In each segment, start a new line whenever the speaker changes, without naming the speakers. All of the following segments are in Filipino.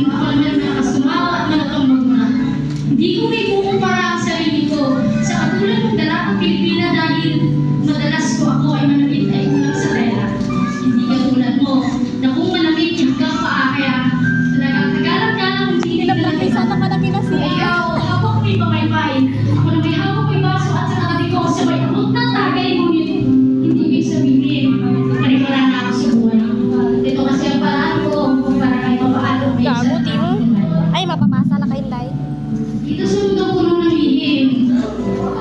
ako naman malakas tumawa at malutong magmura. Hindi ko may kukumpara ang sarili ko sa katulad ng dalagang Pilipina dahil madalas ko ako ay manamit ay kulang sa pera. Hindi katulad mo na kung manamit hanggang paa kaya talagang kagalang-galang kung hindi na lang
Pinapagpisa na ka na kinasiya.
ikaw, hawak may pamaypain. Ako na may hawak may baso at sa nakati ko sa may abot ng tagay, ngunit hindi may sabihin. Maniwala na ako sa buhay. Ito kasi ang paraan ko kung para kayo mapaalo may
Gago, Tim. Ay, mapapasa na kayo, Day.
dito sa mundo puno ng lihim.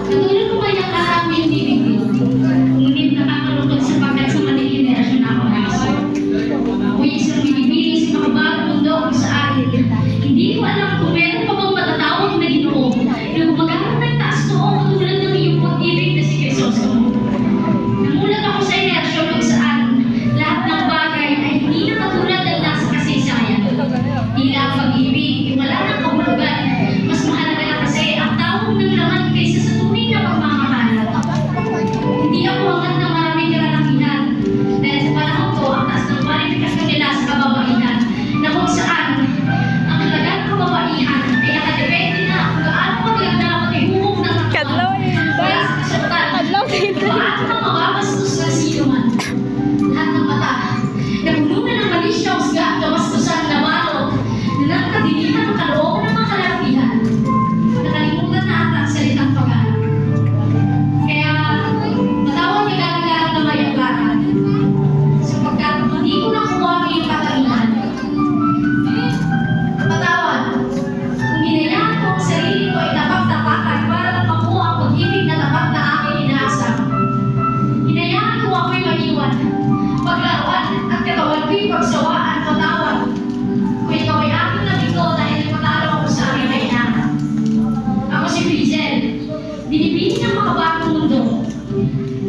Katulad ko kaya karami yung bibigil. Ngunit nakakalungkot sapagkat sa maling henerasyon ako naso. Ako'y isang binibili sa mga bagong mundo kung saan hindi ko alam kung meron pa bang matatawag na Ginoo na gumagana ng taas noo katulad ng iyong pag-ibig na si Crisostomo. Namulat ako sa inerasyon kung saan lahat ng bagay ay hindi na katulad ng nasa kasaysayan. Tila ang pag-ibig, wala ng kahulugan. Mas mahalaga na kasi ang tawag ng laman kaysa sa tunay na pagmamahal. Hindi ako hangad ng maraming karanakihan. Dahil sa panahon ko, ang taas ng kwalifikasyon nila sa kababaihan na kung saan ang halagang kababaihan ay nakadepende na kung gaano maganda ang ihumog ng
Kadlaw yun, Day.
kaya sa kasultan.
Kadlaw kayo, Day.
Paano ka mababastos ng sino man? Lahat ng mata, nabulunan ng malisya o sga at kabastusan na balo na nakadilitan ng kalooban ng mga kalalakihan. Nakalimutan na ata ang salitang pag-alam. Kaya, matawag niya galang-galang na may agaran. Sapagkat hindi ko nakuha ang iyong katangian. Patawad, kung hinayaan ko ang sarili ko ay tapak-tapakan para lang makuha ang pag-ibig na tapat na aking inaasam. Hinayaan ko ako'y maiwan, paglaruan at katawan ko'y pagsawaan, patawad. Kung ikaw ay aking nabito dahil patalo ako sa aking kailangan. Ako si Frizel, binibining ang makabagong mundo.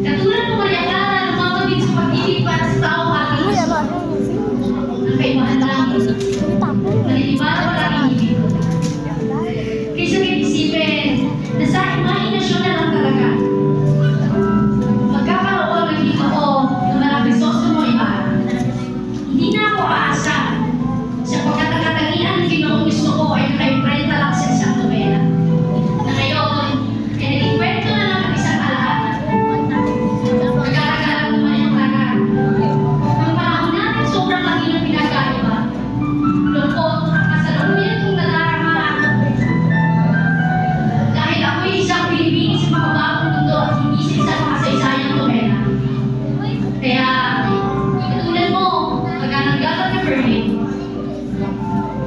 Katulad ng Maria Clara na lumapagin sa pag-ibig para sa taong aking
Uy,
gusto.
ano?
Ang kaibahan lang, malilibara wala rin ibig. Kaysa may isipin na sa imahinasyon na lang talaga. Magkakaroon ng Ginoo na Malacrisostomo iba. Hindi na ako aasa sapagkat ang katangian ng Ginoong gusto ko ay nakaimprenta lang sa isang nobela. Na ngayon, ay naging kwento na lang ng isang alaala. Magkakagalang naman yung taga. Ang panahon natin sobrang laki ng pinagkaiba. Lungkot, kasalukuyan kong nadarama. Dahil ako'y isang Pilipino sa makabagong mundo at hindi sa isang makasaysayang nobela. Kaya, katulad mo, pagkananggalan ni Fermin,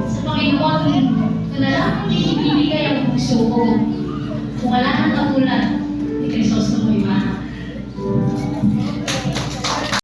sa Panginoon, ito na lang ang ibibigay ang